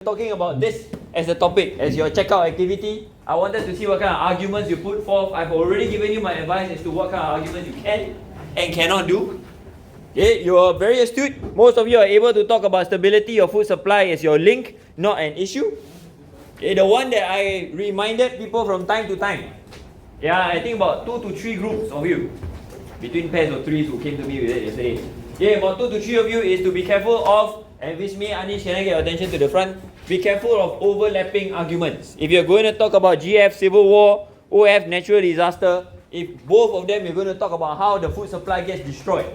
talking about this as a topic, as your checkout activity. I wanted to see what kind of arguments you put forth. I've already given you my advice as to what kind of arguments you can and cannot do. Okay, you are very astute. Most of you are able to talk about stability of food supply as your link, not an issue. Okay, the one that I reminded people from time to time. Yeah, I think about 2 to 3 groups of you, between pairs of threes, who came to me with it yesterday. Yeah, about 2 to 3 of you is to be careful of, and with me, Anish, can I get your attention to the front? Be careful of overlapping arguments. If you're going to talk about GF, civil war, OF, natural disaster, if both of them you're going to talk about how the food supply gets destroyed,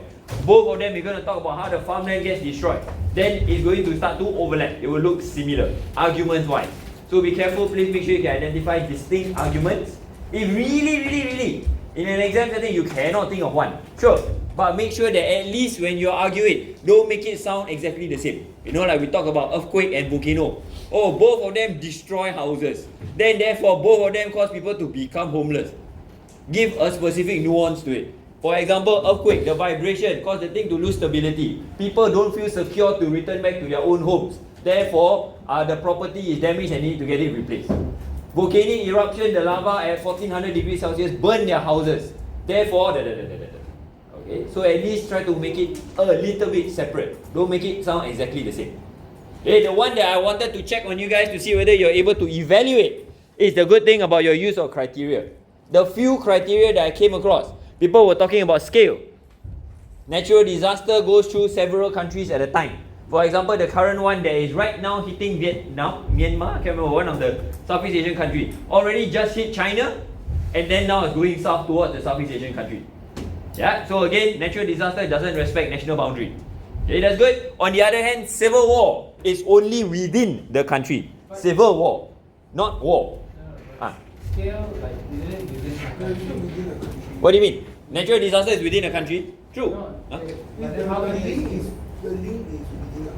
both of them you're going to talk about how the farmland gets destroyed, then it's going to start to overlap. It will look similar, arguments-wise. So be careful, please make sure you can identify distinct arguments. If really, in an exam setting, you cannot think of one, sure. But make sure that at least when you argue it, don't make it sound exactly the same. You know, like we talk about earthquake and volcano. Oh, both of them destroy houses. Then therefore, both of them cause people to become homeless. Give a specific nuance to it. For example, earthquake, the vibration cause the thing to lose stability. People don't feel secure to return back to their own homes. Therefore, the property is damaged and need to get it replaced. Volcanic eruption, the lava at 1400 degrees Celsius burn their houses. Therefore, okay, so at least try to make it a little bit separate. Don't make it sound exactly the same. Okay, the one that I wanted to check on you guys to see whether you're able to evaluate is the good thing about your use of criteria. The few criteria that I came across, people were talking about scale. Natural disaster goes through several countries at a time. For example, the current one that is right now hitting Vietnam, Myanmar, I can't remember, one of the Southeast Asian countries, already just hit China, and then now it's going south towards the Southeast Asian country. Yeah, so again, natural disaster doesn't respect national boundary. Okay, that's good. On the other hand, civil war is only within the country. Civil war, not war. Scale, like, within a country. What do you mean? Natural disaster is within a country? True. No, Huh? but then how can The link is within a country.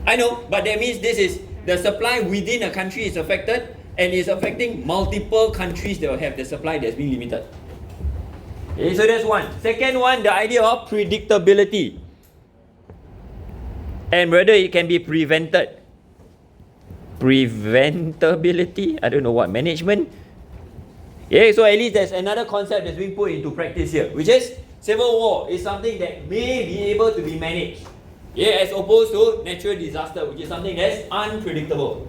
I know, but that means this is the supply within a country is affected and is affecting multiple countries that will have the supply that's being limited. Okay, so that's one. Second one, the idea of predictability and whether it can be prevented. Preventability? I don't know what. Management? Yeah, so at least there's another concept that's being put into practice here, which is civil war is something that may be able to be managed. Yeah, as opposed to natural disaster, which is something that's unpredictable.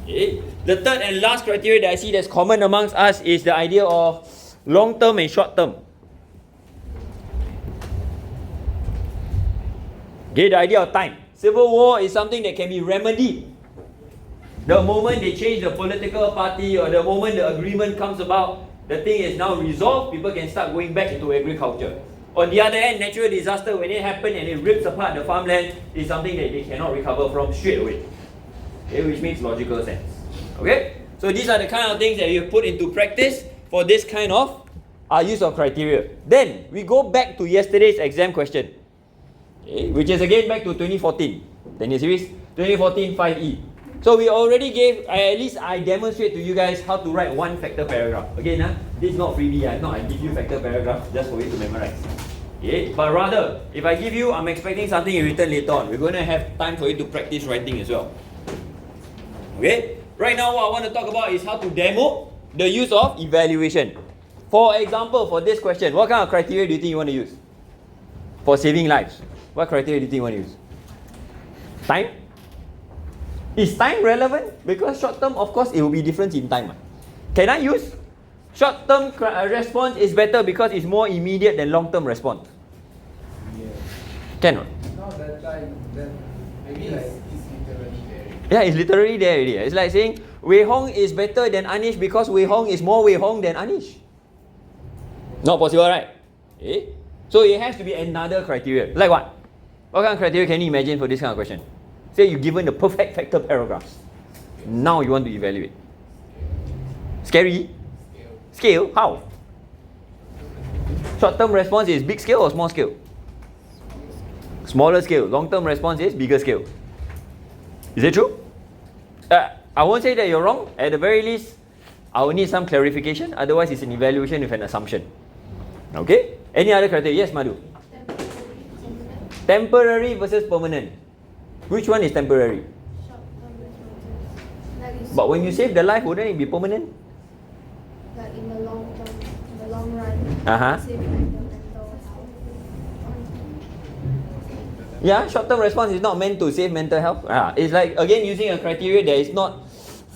Okay. The third and last criteria that I see that's common amongst us is the idea of long-term and short-term. Okay, the idea of time. Civil war is something that can be remedied. The moment they change the political party or the moment the agreement comes about, the thing is now resolved, people can start going back into agriculture. On the other hand, natural disaster, when it happens and it rips apart the farmland, is something that they cannot recover from straight away. Okay, which makes logical sense. Okay? So these are the kind of things that you put into practice for this kind of use of criteria. Then, we go back to yesterday's exam question. Okay, which is again back to 2014. 10-year series, 2014 5E. So we already gave, at least I demonstrate to you guys how to write one factor paragraph. Again, this is not freebie, not I give you factor paragraph just for you to memorize. Okay? But rather, if I give you, I'm expecting something in written later on. We're going to have time for you to practice writing as well. Okay? Right now what I want to talk about is how to demo the use of evaluation. For example, for this question, what kind of criteria do you think you want to use? For saving lives, what criteria do you think you want to use? Time? Is time relevant? Because short term, of course, it will be different in time. Can I use short term response is better because it's more immediate than long term response? Yeah. Cannot. No, that time, then maybe like it's literally there. Yeah, it's literally there already. It's like saying Wei Hong is better than Anish because Wei Hong is more Wei Hong than Anish. Not possible, right? Okay? So it has to be another criteria. Like what? What kind of criteria can you imagine for this kind of question? Say you're given the perfect factor paragraphs. Now you want to evaluate. Scary? Scale? How? Short-term response is big scale or small scale? Smaller scale. Long-term response is bigger scale. Is it true? I won't say that you're wrong. At the very least, I will need some clarification. Otherwise, it's an evaluation with an assumption. Okay? Any other criteria? Yes, Madhu. Temporary versus permanent. Which one is temporary? But when you save the life, wouldn't it be permanent? Like in the long term, in the long run, Uh-huh. save like the mental health. Yeah, short-term response is not meant to save mental health. It's like, again, using a criteria that is not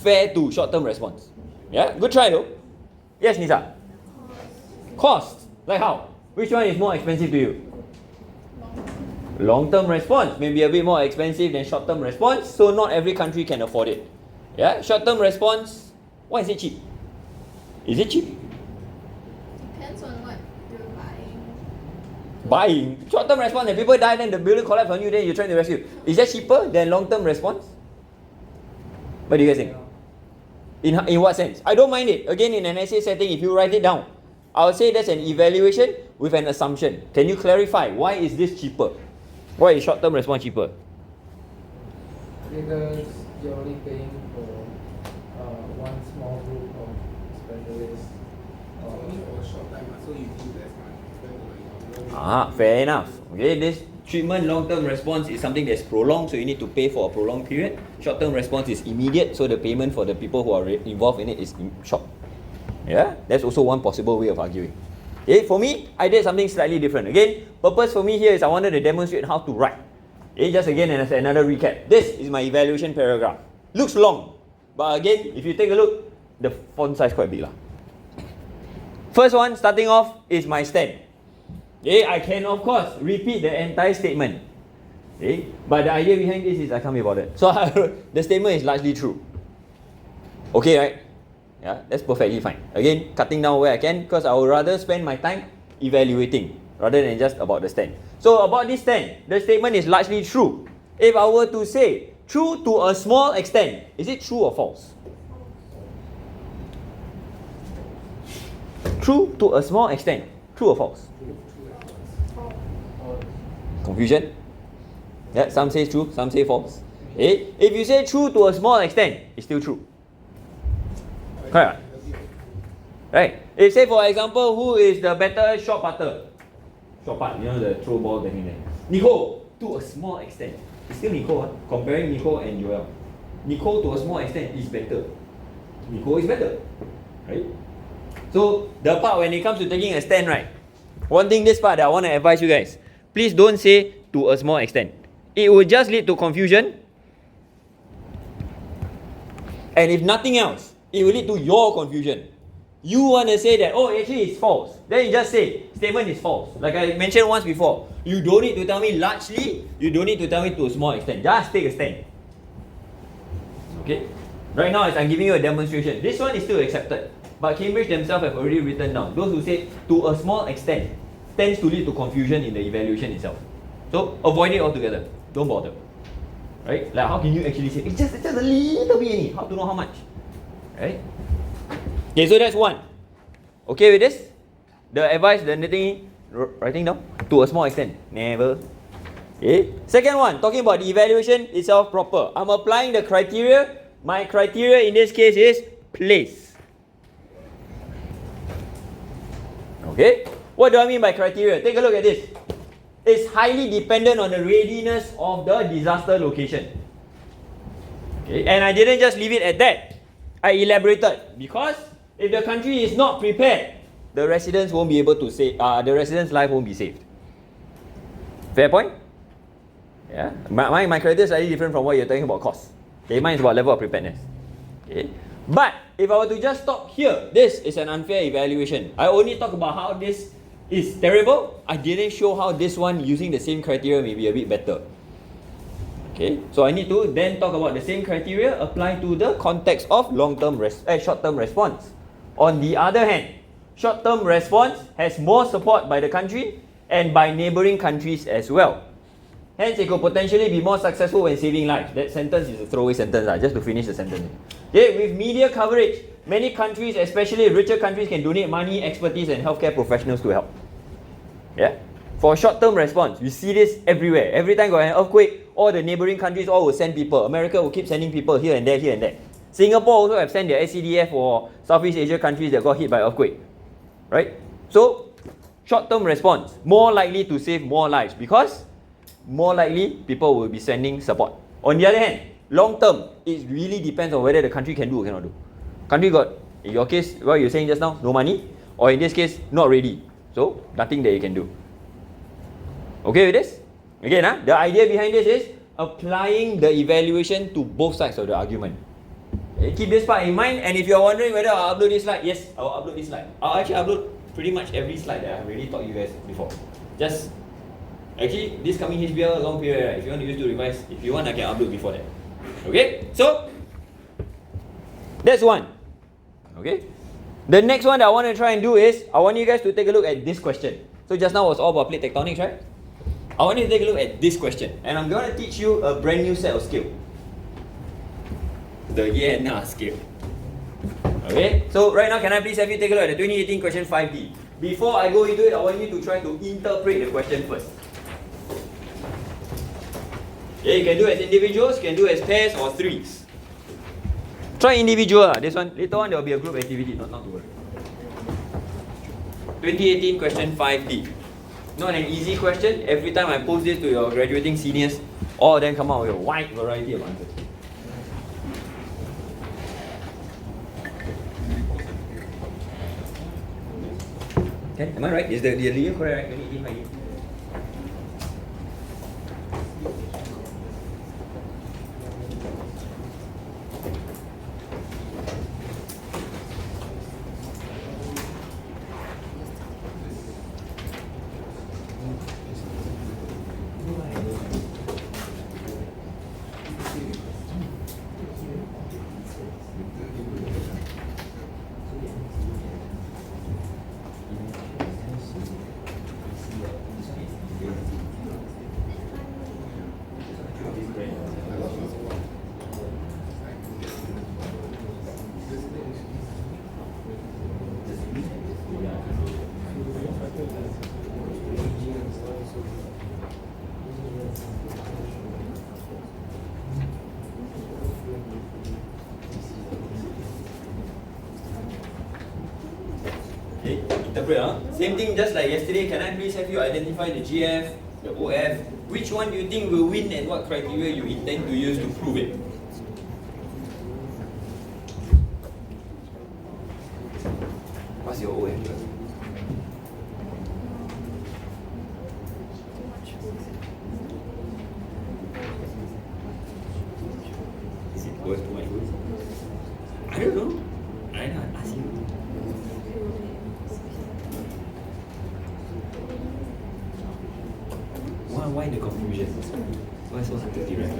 fair to short-term response. Yeah, good try though. Yes, Nisa? Cost. Like how? Which one is more expensive to you? Long-term response may be a bit more expensive than short-term response, so not every country can afford it. Yeah, short-term response, why is it cheap? Is it cheap? Depends on what you're buying. Buying. Short-term response, and people die, then the building collapse on you, then you're trying to rescue. Is that cheaper than long-term response? What do you guys think? In what sense? I don't mind it. Again, in an essay setting, if you write it down, I would say that's an evaluation with an assumption. Can you clarify why is this cheaper? Why is short-term response cheaper? Because you're only paying for one small group of specialists. Only for a short time, so you do less money. Fair enough. Okay, this treatment long-term response is something that's prolonged, so you need to pay for a prolonged period. Short-term response is immediate, so the payment for the people who are involved in it is short. Yeah, that's also one possible way of arguing. Okay, for me, I did something slightly different. Again, purpose for me here is I wanted to demonstrate how to write. Okay, just again as another recap. This is my evaluation paragraph. Looks long, but again, if you take a look, the font size quite big lah. First one, starting off, is my stand. Okay, I can of course repeat the entire statement. Okay, but the idea behind this is I can't be bothered. So the statement is largely true. Okay, right? Yeah, that's perfectly fine. Again, cutting down where I can because I would rather spend my time evaluating rather than just about the stand. So about this stand, the statement is largely true. If I were to say true to a small extent, is it true or false? True to a small extent. True or false? Confusion? Yeah, some say true, some say false. Okay? If you say true to a small extent, it's still true. Correct. Right. If say for example, who is the better shot putter? Shot putt, you know the throw ball thing there. Nicole, to a small extent. It's still Nicole. Comparing Nicole and Joel. Nicole to a small extent is better. Nicole is better. Right? So the part when it comes to taking a stand, right? One thing this part that I want to advise you guys. Please don't say to a small extent. It will just lead to confusion. And if nothing else, it will lead to your confusion. You want to say that, oh, actually it's false. Then you just say, statement is false. Like I mentioned once before, you don't need to tell me largely, you don't need to tell me to a small extent. Just take a stand. Okay? Right now, as I'm giving you a demonstration, this one is still accepted. But Cambridge themselves have already written down, those who say to a small extent, tends to lead to confusion in the evaluation itself. So avoid it altogether. Don't bother. Right? Like how can you actually say, it's just a little bit, how to know how much? Right? Okay, so that's one. Okay with this? The advice, the thing, writing down? To a small extent. Never. Okay. Second one, talking about the evaluation itself proper. I'm applying the criteria. My criteria in this case is place. Okay? What do I mean by criteria? Take a look at this. It's highly dependent on the readiness of the disaster location. Okay? And I didn't just leave it at that. I elaborated because if the country is not prepared, the residents won't be able to save. The residents' life won't be saved. Fair point? Yeah. My criteria is slightly different from what you're talking about cost. Okay, mine is about level of preparedness. Okay. But if I were to just stop here, this is an unfair evaluation. I only talk about how this is terrible. I didn't show how this one using the same criteria may be a bit better. Okay, so I need to then talk about the same criteria apply to the context of short-term response. On the other hand, short-term response has more support by the country and by neighboring countries as well. Hence, it could potentially be more successful when saving lives. That sentence is a throwaway sentence, just to finish the sentence. Okay, with media coverage, many countries, especially richer countries, can donate money, expertise, and healthcare professionals to help. Yeah. For short-term response, you see this everywhere. Every time got an earthquake, all the neighboring countries all will send people. America will keep sending people here and there, here and there. Singapore also have sent their SCDF for Southeast Asia countries that got hit by earthquake. Right? So, short-term response, more likely to save more lives because more likely people will be sending support. On the other hand, long term, it really depends on whether the country can do or cannot do. Country got, in your case, what you're saying just now, no money, or in this case, not ready. So, nothing that you can do. Okay with this? Again, the idea behind this is applying the evaluation to both sides of the argument. Okay, keep this part in mind, and if you're wondering whether I'll upload this slide, yes, I'll upload this slide. I'll actually upload pretty much every slide that I've already taught you guys before. Just, actually, this coming HBL long period, right? If you want to use to revise, if you want, I can upload before that. Okay, so, that's one. Okay, the next one that I want to try and do is, I want you guys to take a look at this question. So just now was all about plate tectonics, right? I want you to take a look at this question, and I'm going to teach you a brand new set of skill. The yeah nah skill. Okay, so right now, can I please have you take a look at the 2018 question 5D? Before I go into it, I want you to try to interpret the question first. Okay, you can do as individuals, you can do as pairs or threes. Try individual, this one. Later on, there will be a group activity, not to worry. 2018 question 5D. Not an easy question. Every time I post this to your graduating seniors, all of them come out with a wide variety of answers. Okay, am I right? Is the year correct, right? 2018, 5D. Okay, interpret. Same thing just like yesterday. Can I please have you identify the GF, the OF? Which one do you think will win and what criteria you intend to use to prove it? What's your OF? Is it worth too much food? I don't know. I don't know. Ask you. Why the confusion? Why so hard to direct?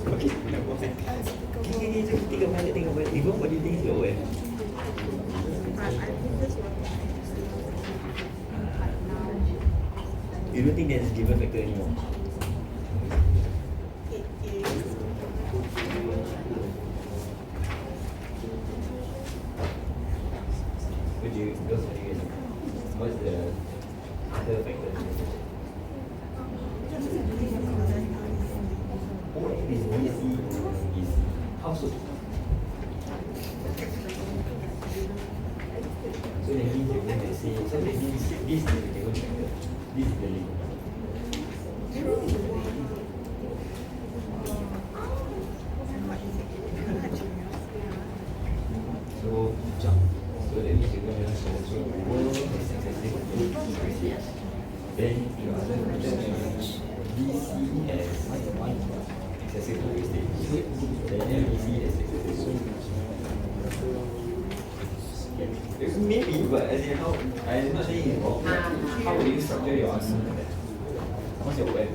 Okay, no problem. Okay, just think about it, Yvonne, what do you think is your OF? You don't think there's a given factor anymore? What's the other factor? OF is BC is household. So that means you're going to say, so that means this is the given factor, this is the link. So, jump. So that means you're going to also work as successive. Then your other question is BC as one excessive heuristic. Then MBC as excessive. Maybe, but as in how, I'm not saying it's wrong. How will you structure your answer like that? What's your OF?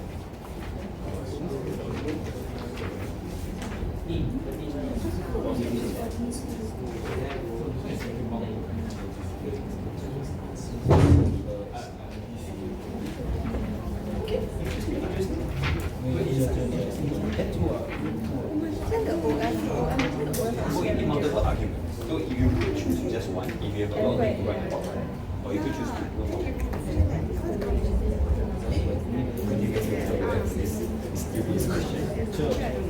Multiple arguments. So you could choose just one if you have a long way to write about, or you could choose two. This question.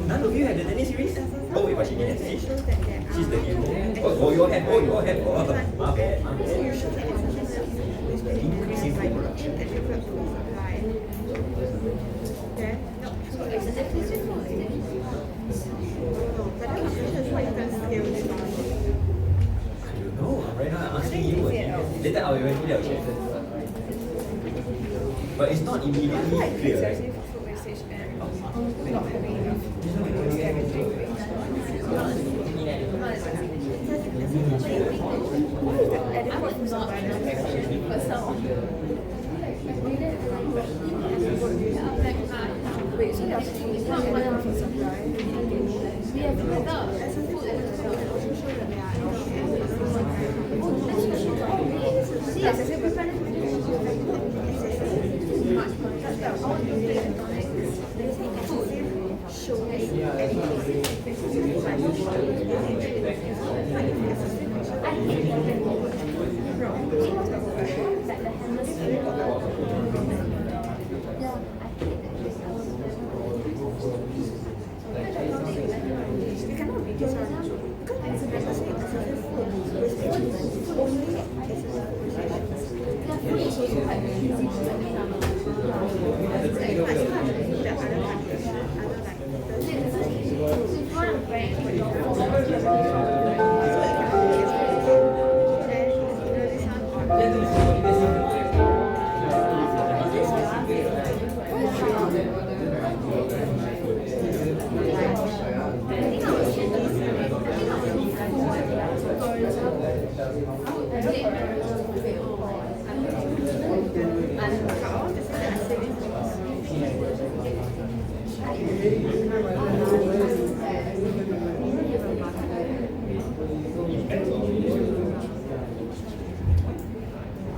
None of you had the tennis series? Oh wait, but she didn't see. She's the hero. Oh, you all have. Oh, you all have. Oh, my bad. Increasing production. No, right now I'm asking you. Later I'll eventually check. But it's not immediately clear, right? Wait, so you're saying it's not one of the supply? We have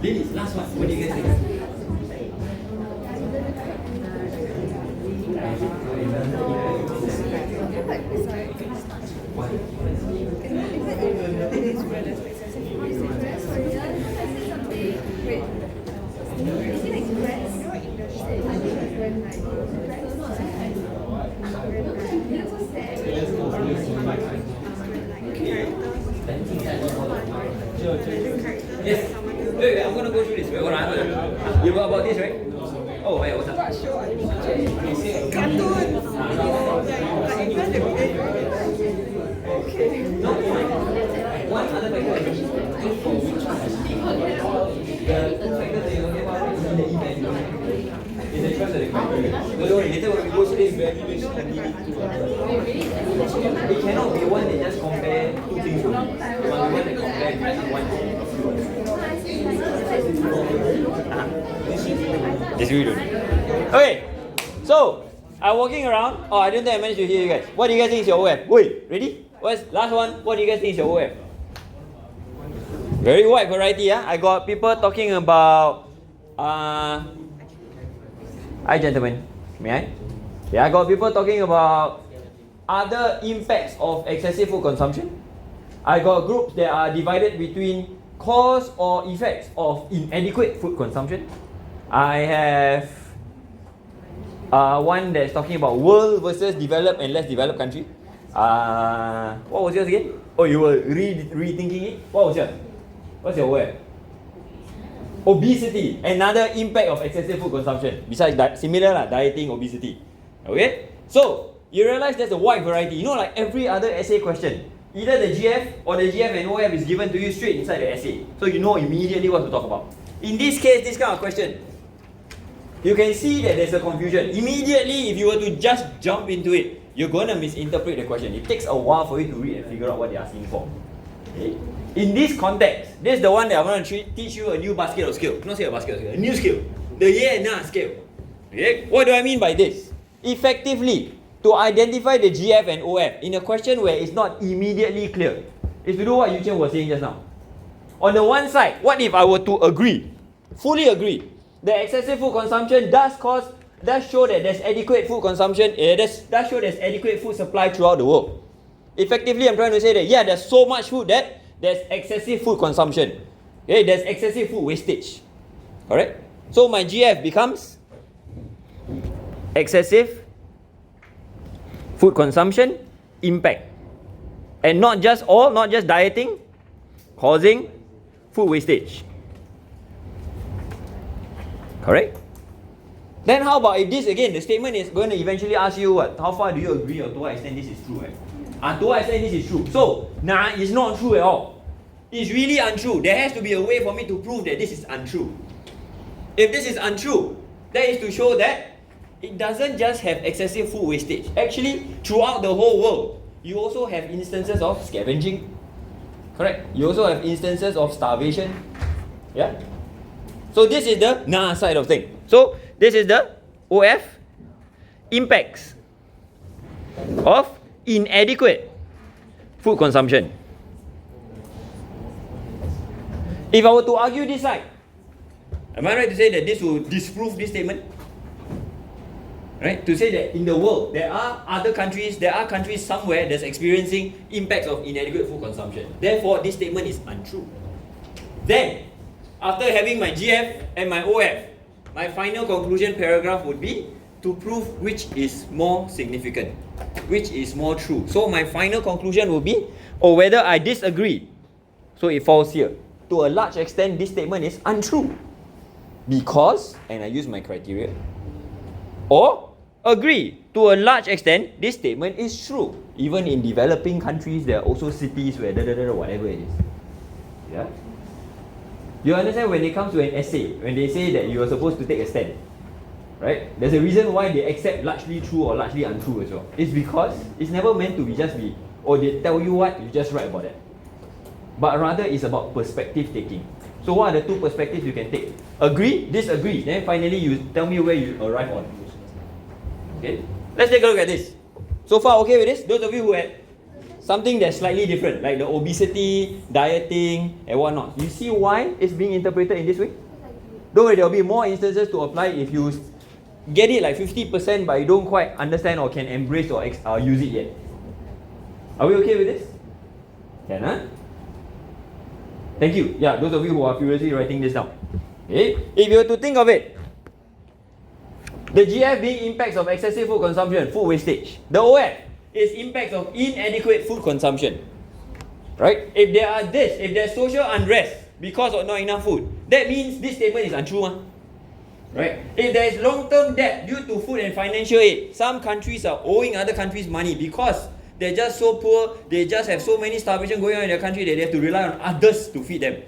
Ladies, last one. What do you guys think? Yes. Wait, I'm gonna go through this. We're gonna answer. You got about this, right? Oh, yeah, what's up? No, one other factor is for which one? The two factors that you're talking about is in the event. Is the choice of the criteria. Don't worry, later when we go through this, it cannot be one that just compare two things. One that compare one thing. Just read it. Okay, so I'm walking around. Oh, I don't think I managed to hear you guys. What do you guys think is your OF? Wait, ready? What's last one? What do you guys think is your OF? Very wide variety, yeah. I got people talking about. Hi, gentlemen. May I? Yeah, I got people talking about other impacts of excessive food consumption. I got groups that are divided between cause or effects of inadequate food consumption. I have one that's talking about world versus developed and less developed country. What was yours again? Oh, you were rethinking it? What was yours? What's your word? Obesity, another impact of excessive food consumption. Besides similar dieting, obesity. Okay? So, you realize there's a wide variety. You know, like every other essay question, either the GF or the GF and OF is given to you straight inside the essay. So you know immediately what to talk about. In this case, this kind of question, you can see that there's a confusion. Immediately, if you were to just jump into it, you're going to misinterpret the question. It takes a while for you to read and figure out what they're asking for. Okay? In this context, this is the one that I'm going to teach you a new basket of skill. Not say a basket of skill, a new skill. The yeah and nah scale. Okay? What do I mean by this? Effectively, to identify the GF and OF in a question where it's not immediately clear, is to do what Yu Chen was saying just now. On the one side, what if I were to agree, fully agree, that excessive food consumption does show that there's adequate food consumption, does show there's adequate food supply throughout the world. Effectively, I'm trying to say that, yeah, there's so much food that there's excessive food consumption. Okay, there's excessive food wastage. Alright? So my GF becomes excessive food consumption impact. And not just dieting, causing food wastage. Correct? Then how about if this again, the statement is going to eventually ask you what? How far do you agree or to what extent this is true, right? To what extent this is true. So, nah, it's not true at all. It's really untrue. There has to be a way for me to prove that this is untrue. If this is untrue, that is to show that it doesn't just have excessive food wastage. Actually, throughout the whole world, you also have instances of scavenging. Correct? You also have instances of starvation. Yeah? So this is the nah side of thing. So this is the OF impacts of inadequate food consumption. If I were to argue this side, am I right to say that this will disprove this statement? Right? To say that in the world, there are countries somewhere that's experiencing impacts of inadequate food consumption. Therefore, this statement is untrue. Then, after having my GF and my OF, my final conclusion paragraph would be to prove which is more significant, which is more true. So my final conclusion will be, or whether I disagree. So it falls here. To a large extent, this statement is untrue. Because, and I use my criteria, or agree. To a large extent, this statement is true. Even in developing countries, there are also cities where whatever it is. Yeah? You understand when it comes to an essay, when they say that you are supposed to take a stand, right? There's a reason why they accept largely true or largely untrue as well. It's because it's never meant to be just be, or they tell you what, you just write about it. But rather it's about perspective taking. So what are the two perspectives you can take? Agree, disagree. Then finally you tell me where you arrive on. Okay? Let's take a look at this. So far okay with this? Those of you who had something that's slightly different, like the obesity, dieting, and whatnot. You see why it's being interpreted in this way? Don't worry, there will be more instances to apply if you get it like 50% but you don't quite understand or can embrace or use it yet. Are we okay with this? Can, huh? Thank you. Yeah, those of you who are furiously writing this down. Okay? If you were to think of it, the GF being impacts of excessive food consumption, food wastage. The OF is impacts of inadequate food consumption. Right? If there's social unrest because of not enough food, that means this statement is untrue. Right? If there is long-term debt due to food and financial aid, some countries are owing other countries money because they're just so poor, they just have so many starvation going on in their country that they have to rely on others to feed them.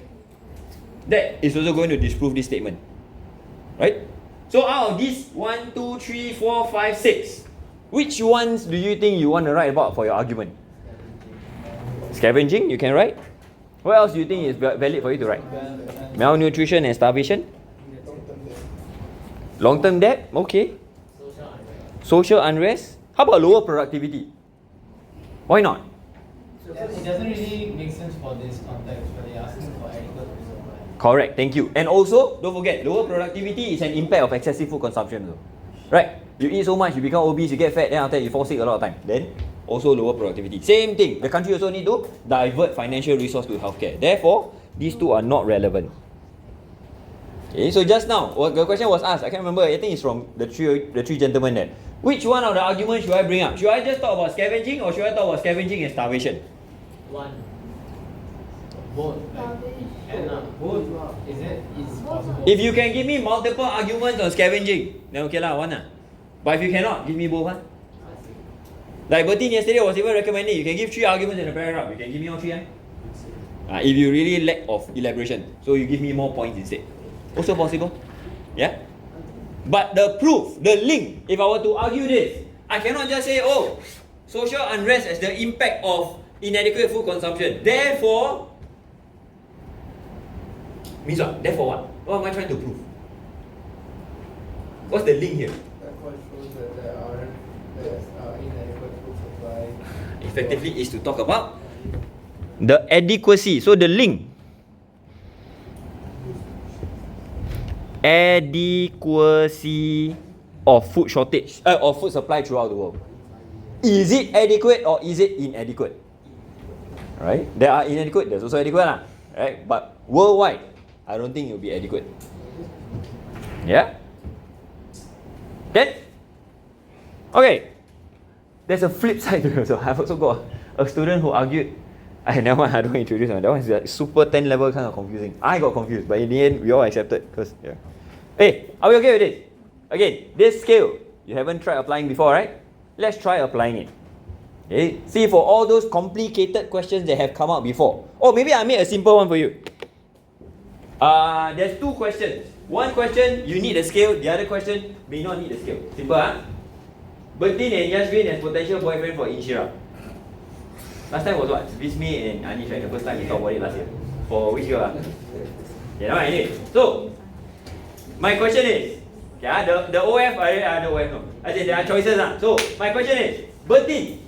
That is also going to disprove this statement. Right? So out of these 1, 2, 3, 4, 5, 6, which ones do you think you want to write about for your argument? Scavenging, you can write. What else do you think is valid for you to write? Malnutrition and starvation. Long-term debt, okay. Social unrest. How about lower productivity? Why not? It doesn't really make sense for this context where they're asking for adequate supply. Correct, thank you. And also, don't forget, lower productivity is an impact of excessive food consumption. Right? You eat so much, you become obese, you get fat, then after that you fall sick a lot of time. Then, also lower productivity. Same thing. The country also need to divert financial resource to healthcare. Therefore, these two are not relevant. Okay, so just now, the question was asked, I can't remember, I think it's from the three gentlemen there. Which one of the arguments should I bring up? Should I just talk about scavenging or should I talk about scavenging and starvation? One. Both. And both. Is possible. If you can give me multiple arguments on scavenging, then okay lah, one lah. But if you cannot, give me both huh? Like Bertin yesterday was even recommending, you can give 3 arguments in a paragraph. You can give me all 3 if you really lack of elaboration. So you give me more points instead. Also possible. Yeah? But the proof, the link, if I were to argue this, I cannot just say, oh, social unrest as the impact of inadequate food consumption. Therefore, means what? Therefore what? What am I trying to prove? What's the link here? That quite shows that there's inadequate food supply. Effectively is to talk about the adequacy. So the link. Adequacy of food shortage, of food supply throughout the world. Is it adequate or is it inadequate? Right? There are inadequate, there's also adequate lah. Right? But worldwide, I don't think it will be adequate. Yeah? Then? Okay. There's a flip side to it also. I've also got a student who argued, never mind, I don't introduce him. That one is like super 10 level kind of confusing. I got confused, but in the end, we all accepted. Because, yeah. Hey, are we okay with this? Again, this scale, you haven't tried applying before, right? Let's try applying it. Okay, see for all those complicated questions that have come out before. Oh, maybe I made a simple one for you. There's two questions. One question, you need a scale. The other question, may not need a scale. Simple, huh? Bertin and Yashvin as potential boyfriend for Inshira. Last time was what? Vismi and Anish, right? The first time we talked about it last year. For which year? Yeah, no, anyway. So, my question is, okay, the OF, the OF, no. I said there are choices. So, my question is, Bertin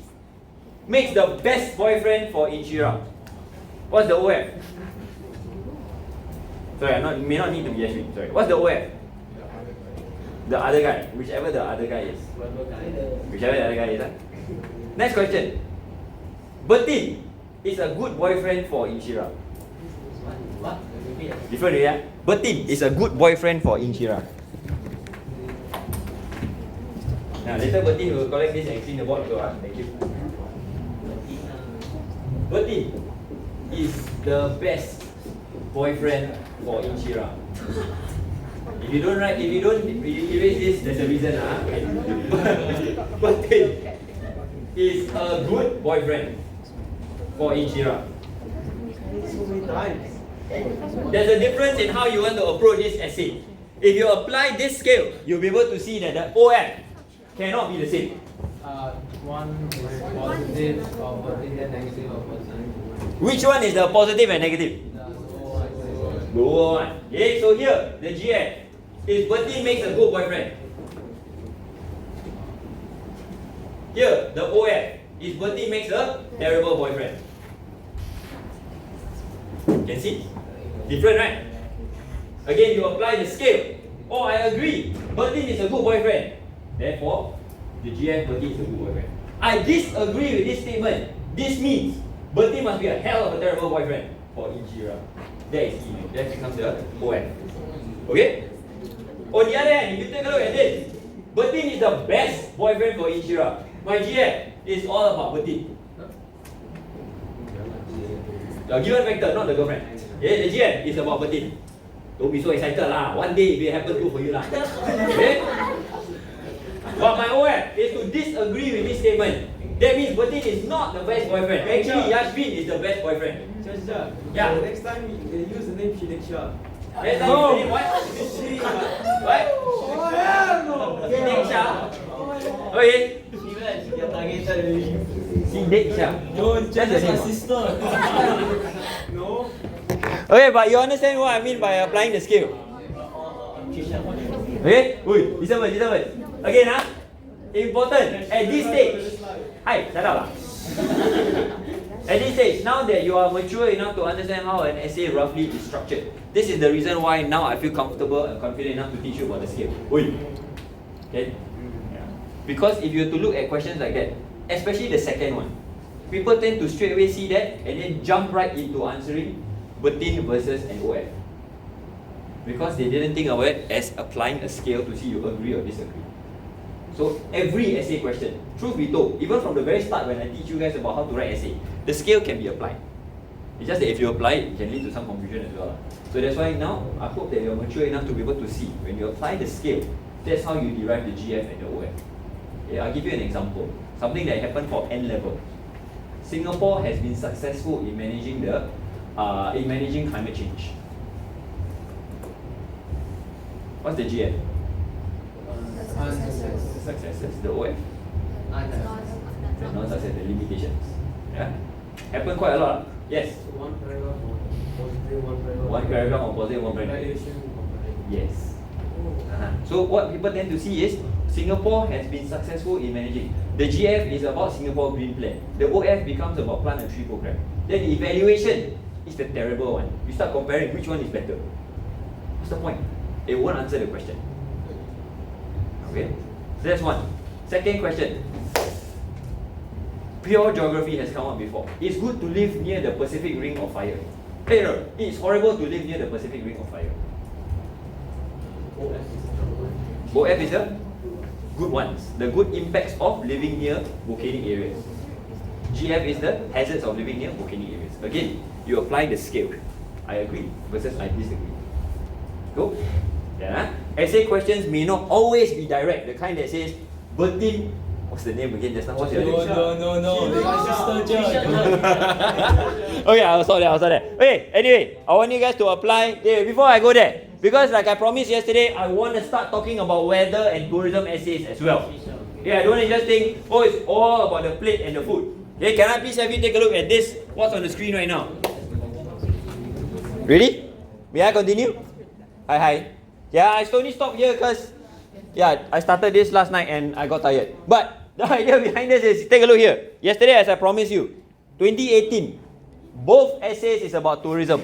makes the best boyfriend for Inshira. What's the OF? Sorry, may not need to be Yashvin. Sorry. What's the OF? The other guy, whichever the other guy is. Whichever the other guy is. Next question. Bertin is a good boyfriend for Inshira. What? Different, yeah? Bertin is a good boyfriend for Inshira. Now, later Bertin will collect this and clean the board. So, thank you. Bertin is the best boyfriend for Inshira. If you don't erase this, there's a reason. Bertin is a good boyfriend for Inshira. So many times. There's a difference in how you want to approach this essay. If you apply this scale, you'll be able to see that the OF cannot be the same. One is positive or positive, negative or positive. Which one is the positive and negative? The Lower one. Okay, so here, the GF is Bertin makes a good boyfriend. Here, the OF is Bertin makes a terrible boyfriend. Can see? Different, right? Again, you apply the scale. Oh, I agree. Bertin is a good boyfriend. Therefore, the GF Bertin is a good boyfriend. I disagree with this statement. This means Bertin must be a hell of a terrible boyfriend for Inshira. That is E. That becomes the OF. Okay? On the other hand, if you take a look at this, Bertin is the best boyfriend for Inshira. My GF is all about Bertin. The given factor, not the girlfriend. Okay, the GF is about Bertin. Don't be so excited lah. One day it will happen too for you lah. Okay? But my OF is to disagree with this statement. That means Bertin is not the best boyfriend. Actually, Yashvin is the best boyfriend. Yeah. Next time you use the name Shineksha. Next time you say what? What? Oh hell no! Shineksha. Okay. You're targeted already. Shineksha. Don't That's the name. sister. No. Okay, but you understand what I mean by applying the scale? Okay? Ui, listen first. Again, important. At this stage. Hi, shut up lah. At this stage, now that you are mature enough to understand how an essay roughly is structured, this is the reason why now I feel comfortable and confident enough to teach you about the scale. Ui. Okay? Because if you were to look at questions like that, especially the second one, people tend to straight away see that and then jump right into answering Bertin versus an OF. Because they didn't think about it as applying a scale to see you agree or disagree. So every essay question, truth be told, even from the very start when I teach you guys about how to write essay, the scale can be applied. It's just that if you apply it, it can lead to some confusion as well. So that's why now, I hope that you're mature enough to be able to see, when you apply the scale, that's how you derive the GF and the OF. Okay, I'll give you an example. Something that happened for N level. Singapore has been successful in managing climate change. What's the GF? Successes. The OF? The non-success, the limitations. Yeah? Happened quite a lot. Yes? One paragraph on positive, one paragraph. One paragraph on positive, one paragraph. Evaluation. Yes. So what people tend to see is Singapore has been successful in managing. The GF is about Singapore Green Plan. The OF becomes about Plant and Tree Program. Then the evaluation is the terrible one. You start comparing which one is better. What's the point? It won't answer the question. Okay? So that's one. Second question. Pure geography has come up before. It's good to live near the Pacific Ring of Fire. Hey, no, it's horrible to live near the Pacific Ring of Fire. OF is the good ones. The good impacts of living near volcanic areas. GF is the hazards of living near volcanic areas. Again, you apply the scale. I agree versus I disagree. Go. Yeah. essay questions may not always be direct. The kind that says, Bertin, what's the name again just now? What's your name? No. Okay, I'll stop there. Okay, anyway, I want you guys to apply. Before I go there, because like I promised yesterday, I want to start talking about weather and tourism essays as well. Yeah, I don't want to just think, oh, it's all about the plate and the food. Okay, can I please have you take a look at this? What's on the screen right now? Ready? May I continue? Hi. Yeah, I slowly stopped here because, I started this last night and I got tired. But the idea behind this is, take a look here. Yesterday, as I promised you, 2018, both essays is about tourism.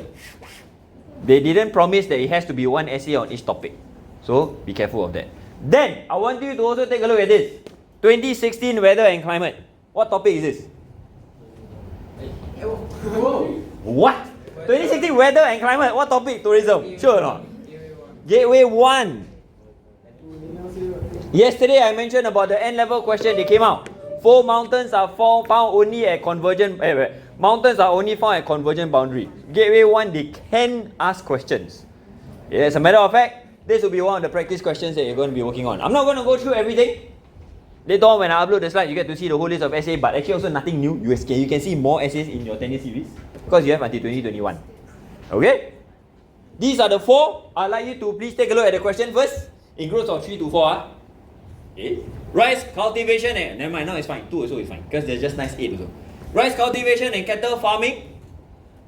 They didn't promise that it has to be one essay on each topic. So, be careful of that. Then, I want you to also take a look at this. 2016 weather and climate. What topic is this? What? 2016 weather and climate. What topic? Tourism. Sure or not? Gateway 1. Yesterday I mentioned about the N-level question. They came out. 4 mountains are found only at convergent. Mountains are only found at convergent boundary. Gateway 1, they can ask questions. As a matter of fact, this will be one of the practice questions that you're going to be working on. I'm not going to go through everything. Later on when I upload the slide, you get to see the whole list of essays, but actually also nothing new. You can see more essays in your 10-year series because you have until 2021. Okay? These are the 4. I'd like you to please take a look at the question first. In groups of 3 to 4. Okay? Rice cultivation and never mind, now it's fine. 2 also is fine because there's just nice 8 also. Rice cultivation and cattle farming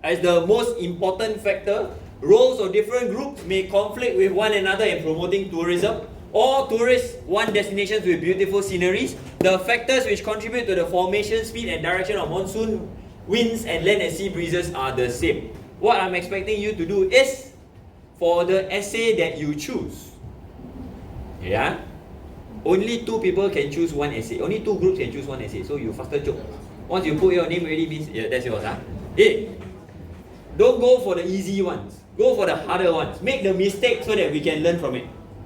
as the most important factor. Roles of different groups may conflict with one another in promoting tourism. All tourists want destinations with beautiful sceneries. The factors which contribute to the formation, speed and direction of monsoon winds and land and sea breezes are the same. What I'm expecting you to do is, for the essay that you choose, only 2 people can choose one essay. Only 2 groups can choose one essay. So you faster choke. Once you put your name already means that's yours. Don't go for the easy ones. Go for the harder ones. Make the mistake so that we can learn from it.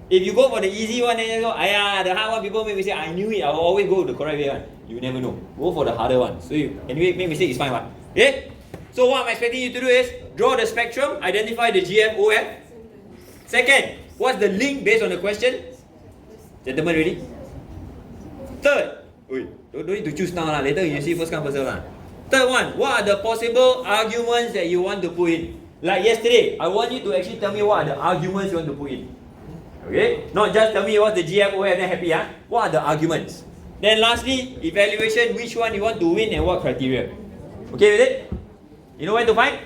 If you go for the easy one and you go, the hard one, people make mistake. I knew it. I will always go the correct way one. You never know. Go for the harder one. So you anyway make mistake is fine one. Okay? So what I'm expecting you to do is draw the spectrum, identify the GFOF. Second, what's the link based on the question? Gentlemen, ready? Third, don't need to choose now lah. Later you see first come first serve lah. Third one, what are the possible arguments that you want to put in? Like yesterday, I want you to actually tell me what are the arguments you want to put in. Okay? Not just tell me what's the GFOF and then happy. What are the arguments? Then lastly, evaluation, which one you want to win and what criteria. Okay with it? You know where to find?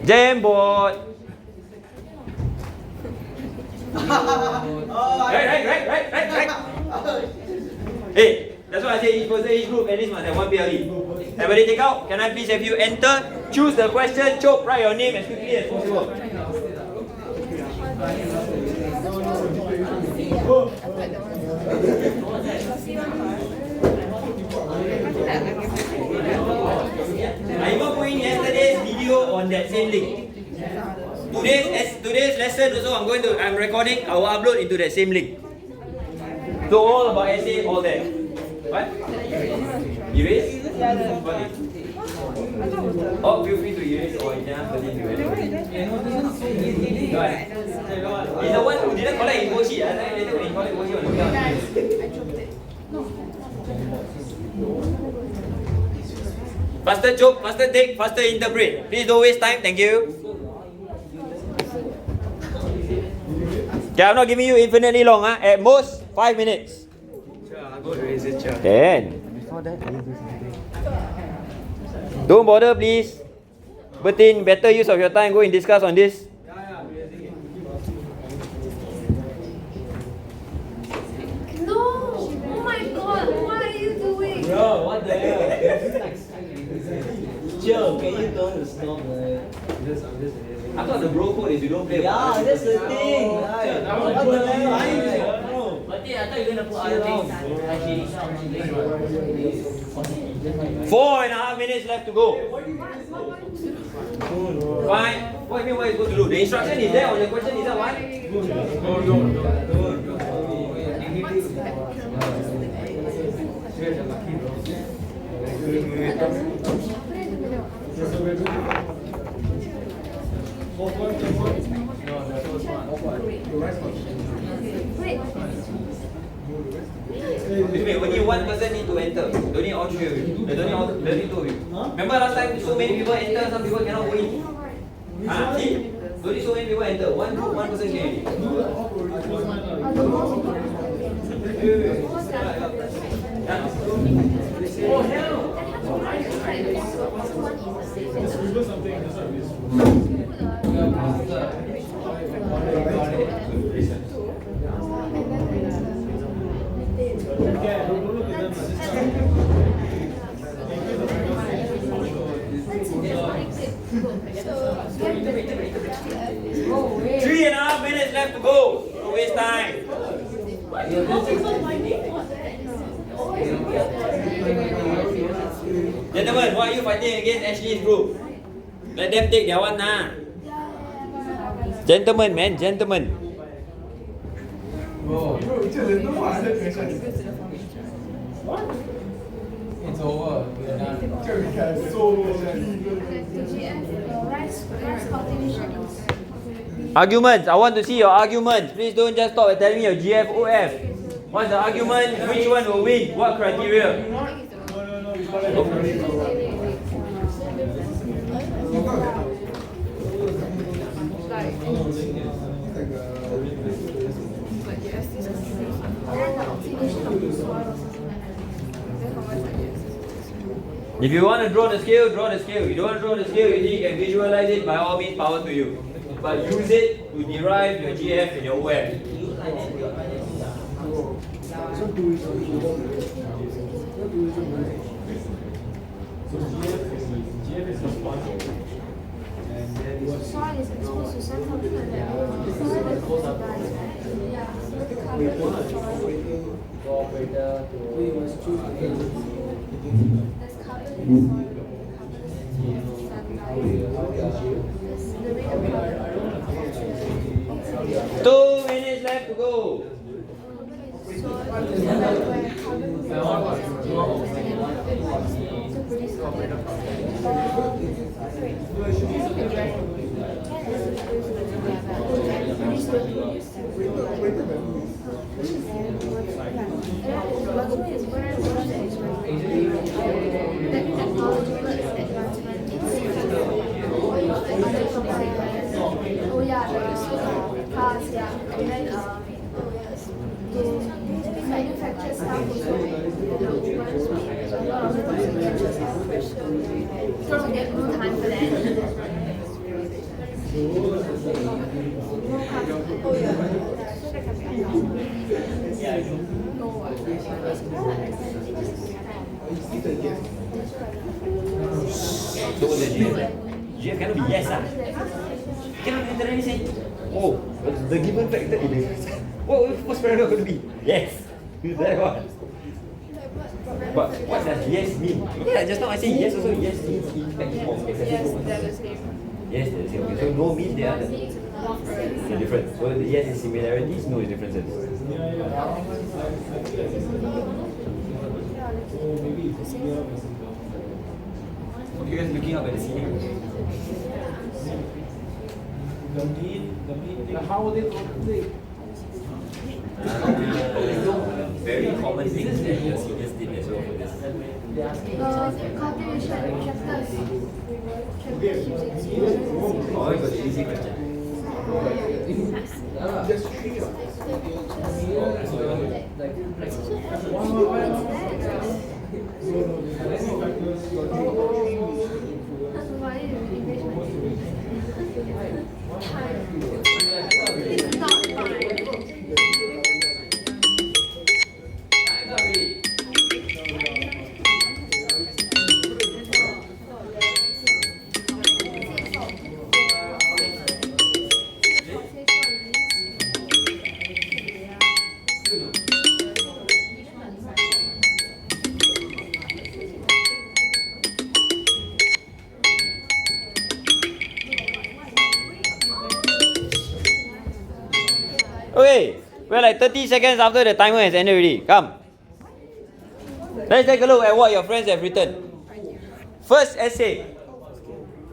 Jamboard. Right. Hey, that's why I say each person, each group at least must have 1 PLE. Everybody take out. Can I please have you enter? Choose the question, choke, write your name as quickly as possible. I even put in yesterday's video on that same link. Today's lesson also I'm recording, I will upload into that same link. So all about essay, all there. What? Erase? Oh, feel free to erase or you can put in your He's the one who didn't collect his worksheet. Later when he collect worksheet, faster choke, faster take, faster interpret. Please don't waste time, thank you. Okay, I'm not giving you infinitely long. At most 5 minutes. Then before that, don't bother please. Bertin, better use of your time. Go and discuss on this. No! Oh my god, what are you doing? Bro, what the hell? Joe, can you don't stop, man? I thought the bro code is you don't play. Yeah, that's the thing. What the hell? But I thought you were gonna put other things. 4.5 minutes left to go. Fine. What do you mean what is going to do? The instruction is there on the question, is that what? Wait, only one person need to enter. Don't need all three of you. Don't need two of you. Remember last time so many people enter, some people cannot go in. See? Don't need so many people enter. One group, one person can. Oh hell! Three and a half minutes left to go. Don't waste time. Gentlemen, why are you fighting against Ashley's group? Let them take their one now. Gentlemen, man, gentlemen. Bro, it's over. We are done. Arguments. I want to see your arguments. Please don't just stop and tell me your GF, OF. What's the argument? Which one will win? What criteria? If you want to draw the scale, draw the scale. You don't want to draw the scale, you think you can visualize it, by all means, power to you. But use it to derive your GF and your OF. Soil is exposed to sun something like that. There's carbon in soil. 2 minutes left to go. Oh yeah, cars, yeah, and then to manufacture stuff also. So we get no time for that. Oh yeah. So what's the GF? GF cannot be yes, cannot literally say, oh, the given factor is what's paragraph going to be? Yes. That one. But what does yes mean? Yeah, just now I said yes also. Yes means effect form. Yes, they're the same. Yes, they're the same. Okay, so no means they are the different. So the yes is similarities, no is differences. What are you guys looking up at the ceiling? How will they calculate? Very common things that your seniors did as well for this. Calculation, chapters. Oh, it was an easy question. It's not fine. Okay, we're like 30 seconds after the timer has ended already. Come. Let's take a look at what your friends have written. First essay.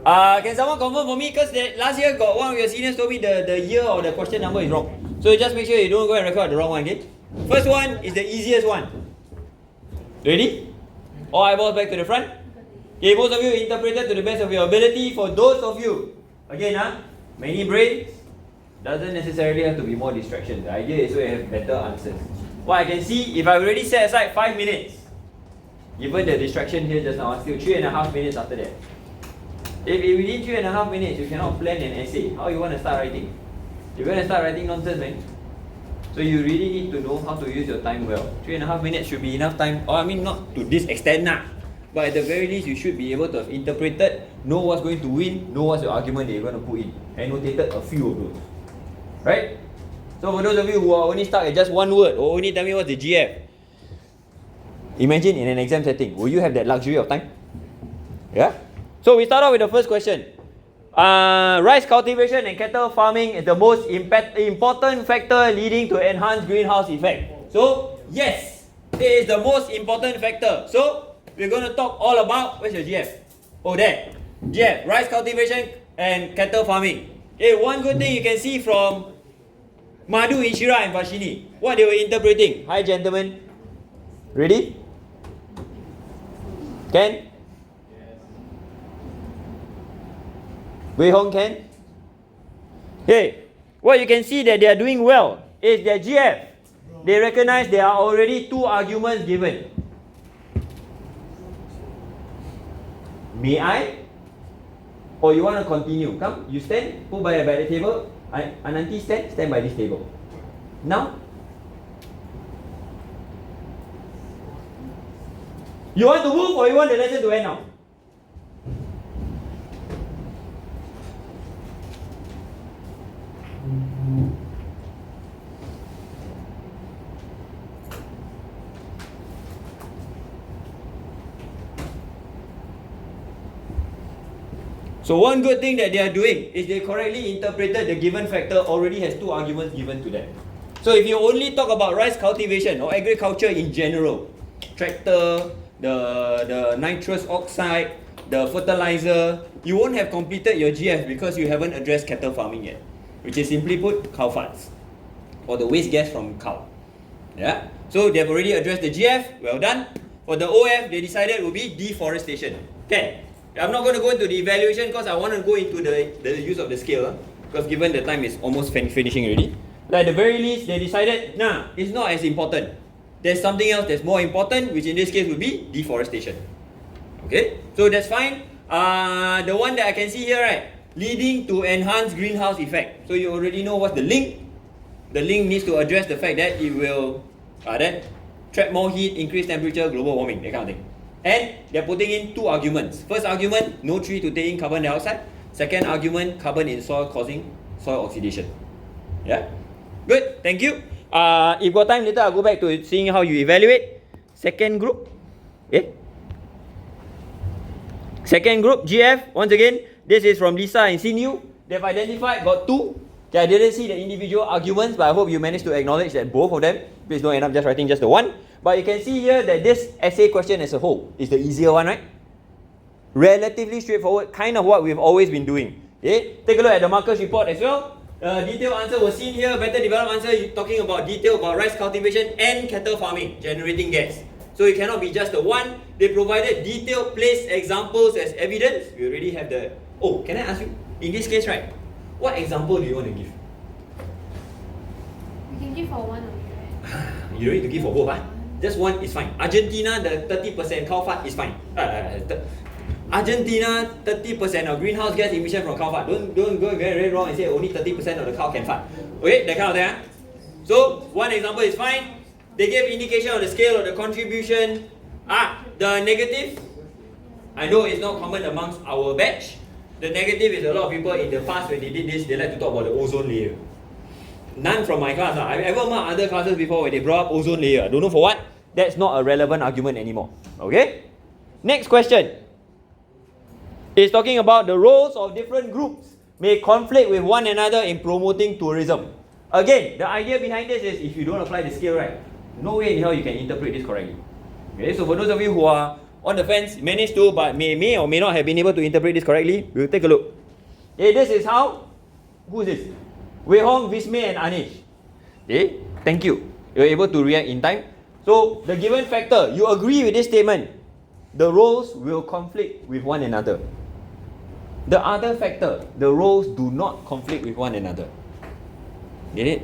Can someone confirm for me? Because last year got one of your seniors told me the year or the question number is wrong. So just make sure you don't go and record the wrong one, okay? First one is the easiest one. Ready? All eyeballs back to the front. Okay, most of you interpreted to the best of your ability. For those of you, again, many brains doesn't necessarily have to be more distractions. The idea is so you have better answers. What I can see, if I already set aside 5 minutes, given the distraction here just now, still 3.5 minutes after that. If within 3.5 minutes you cannot plan an essay, how you want to start writing? You're going to start writing nonsense, man. So you really need to know how to use your time well. 3.5 minutes should be enough time. Or I mean not to this extent but at the very least you should be able to have interpreted, know what's going to win, know what's the argument that you're going to put in, and notated a few of those. Right? So for those of you who are only stuck at just one word or only tell me what's the GF, imagine in an exam setting, will you have that luxury of time? Yeah? So we start off with the first question. Rice cultivation and cattle farming is the most important factor leading to enhanced greenhouse effect. So yes, it is the most important factor. So we're going to talk all about, where's your GF? Oh, there. GF, rice cultivation and cattle farming. Okay, one good thing you can see from Madhu, Ishira and Vashini, what they were interpreting. Hi gentlemen. Ready? Can? Wei Hong can? Hey, what you can see that they are doing well is their GF. They recognize there are already 2 arguments given. May I? Or you want to continue? Come, you stand, put by the table. Ananti stand by this table. Now? You want to move or you want the lesson to end now? So one good thing that they are doing is they correctly interpreted the given factor already has 2 arguments given to them. So if you only talk about rice cultivation or agriculture in general, tractor, the nitrous oxide, the fertilizer, you won't have completed your GF because you haven't addressed cattle farming yet, which is simply put cow farts or the waste gas from cow. Yeah. So they've already addressed the GF. Well done. For the OF, they decided will be deforestation. Okay. I'm not going to go into the evaluation because I want to go into the use of the scale because given the time is almost finishing already. Like at the very least, they decided, it's not as important. There's something else that's more important, which in this case would be deforestation. Okay, so that's fine. The one that I can see here, right, leading to enhanced greenhouse effect. So you already know what's the link. The link needs to address the fact that it will trap more heat, increase temperature, global warming, that kind of thing. And they're putting in 2 arguments. First argument, no tree to take in carbon dioxide. Second argument, carbon in soil causing soil oxidation. Yeah? Good, thank you. If got time later, I'll go back to seeing how you evaluate. Second group. Second group, GF. Once again, this is from Lisa and Sinu. They've identified, got 2. Okay, I didn't see the individual arguments, but I hope you managed to acknowledge that both of them. Please don't end up just writing just the one. But you can see here that this essay question as a whole is the easier one, right? Relatively straightforward, kind of what we've always been doing. Okay? Take a look at the Marcus report as well. Detailed answer was seen here. Better developed answer talking about detail about rice cultivation and cattle farming, generating gas. So it cannot be just the one. They provided detailed place examples as evidence. We already have the... Oh, can I ask you? In this case, right? What example do you want to give? You can give for one only, right? You don't need to give for both, Just one is fine. Argentina, the 30% cow fat is fine. Argentina, 30% of greenhouse gas emission from cow fat. Don't go very wrong and say only 30% of the cow can fart. Okay, that kind of thing. So, one example is fine. They gave indication of the scale of the contribution. The negative, I know it's not common amongst our batch. The negative is a lot of people in the past when they did this, they like to talk about the ozone layer. None from my class. I've ever marked other classes before where they brought up ozone layer. I don't know for what. That's not a relevant argument anymore. Okay? Next question is talking about the roles of different groups may conflict with one another in promoting tourism. Again, the idea behind this is if you don't apply the scale right, no way in hell you can interpret this correctly. Okay, so for those of you who are on the fence, managed to, but may or may not have been able to interpret this correctly. We'll take a look. Okay, this is how. Who is this? Wei Hong, Vismay, and Anish. Okay, thank you. You're able to react in time. So the given factor, you agree with this statement. The roles will conflict with one another. The other factor, the roles do not conflict with one another. Get it?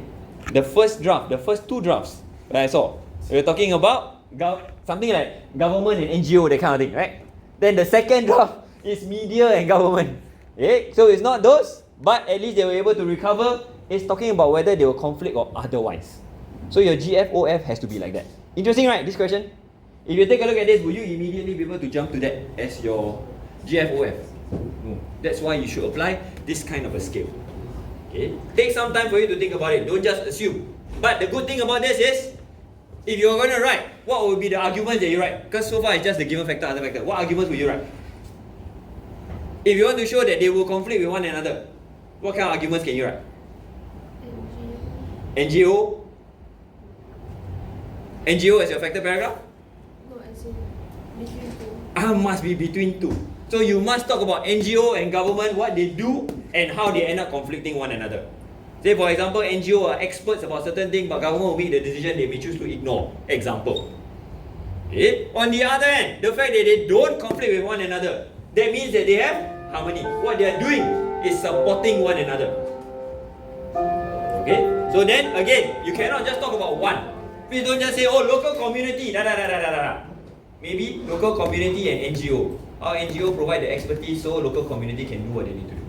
The first draft, the first two drafts that I saw, we're talking about something like government and NGO, that kind of thing, right? Then the second draft is media and government. Okay? So it's not those, but at least they were able to recover. It's talking about whether they will conflict or otherwise. So your GFOF has to be like that. Interesting, right? This question. If you take a look at this, will you immediately be able to jump to that as your GFOF? No. That's why you should apply this kind of a scale. Okay? Take some time for you to think about it. Don't just assume. But the good thing about this is, if you're going to write, what would be the arguments that you write? Because so far it's just the given factor, other factor. What arguments will you write? If you want to show that they will conflict with one another, what kind of arguments can you write? NGO? NGO as your factor paragraph? No, as in between two. Must be between two. So you must talk about NGO and government, what they do and how they end up conflicting one another. Say for example, NGO are experts about certain things, but government will make the decision they may choose to ignore. Example. Okay? On the other hand, the fact that they don't conflict with one another, that means that they have harmony. What they are doing is supporting one another. Okay? So then again, you cannot just talk about one. Please don't just say, oh, local community, Maybe local community and NGO. Our NGO provide the expertise so local community can do what they need to do.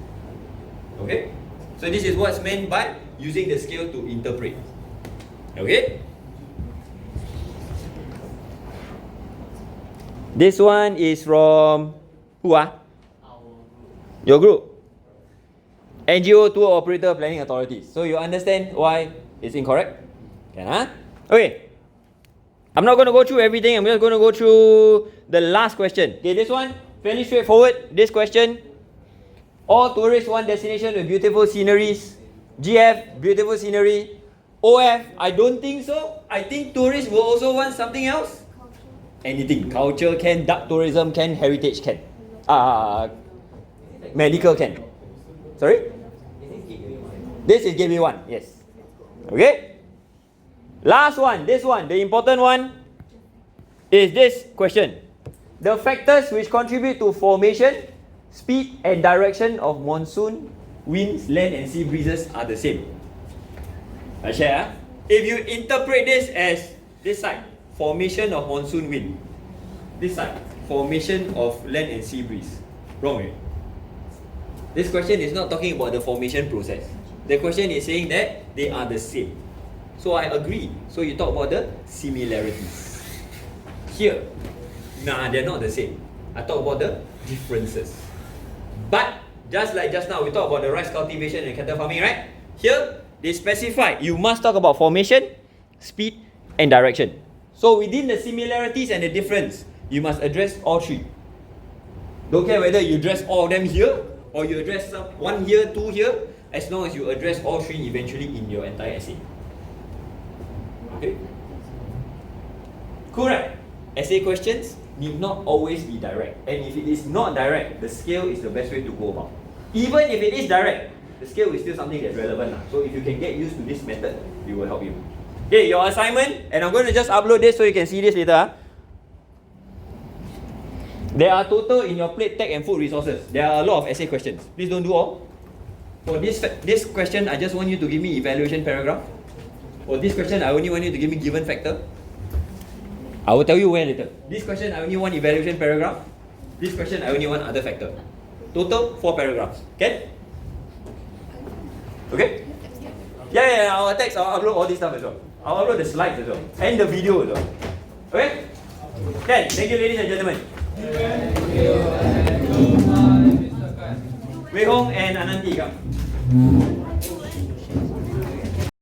Okay? So this is what's meant by using the scale to interpret. Okay? This one is from who Your group. NGO tour operator planning authorities. So you understand why it's incorrect? Okay. I'm not going to go through everything. I'm just going to go through the last question. Okay, this one, fairly straightforward. This question. All tourists want destination with beautiful sceneries. GF, beautiful scenery. OF, I don't think so. I think tourists will also want something else. Anything. Culture can, dark tourism can, heritage can. Medical can. Sorry? This is gateway 1, yes. Okay? Last one, this one, the important one is this question. The factors which contribute to formation, speed and direction of monsoon, winds, land and sea breezes are the same. I share. If you interpret this as this side, formation of monsoon wind. This side, formation of land and sea breeze. Wrong, right? This question is not talking about the formation process. The question is saying that they are the same. So I agree. So you talk about the similarities. Here, they're not the same. I talk about the differences. But just like just now, we talk about the rice cultivation and cattle farming, right? Here, they specify you must talk about formation, speed, and direction. So within the similarities and the difference, you must address all three. Don't care whether you address all of them here or you address one here, two here, as long as you address all three eventually in your entire essay. Okay? Correct. Essay questions need not always be direct. And if it is not direct, the scale is the best way to go about. Even if it is direct, the scale is still something that's relevant. So if you can get used to this method, it will help you. Okay, your assignment, and I'm going to just upload this so you can see this later. There are total in your plate, tech and food resources. There are a lot of essay questions. Please don't do all. For this question, I just want you to give me evaluation paragraph. For this question, I only want you to give me given factor. I will tell you where later. This question, I only want evaluation paragraph. This question, I only want other factor. Total, 4 paragraphs. Okay? Okay? Yeah, I'll text, I'll upload all this stuff as well. I'll upload the slides as well. And the video as well. Okay? Okay, thank you ladies and gentlemen. Wei Hong and Ananti, come.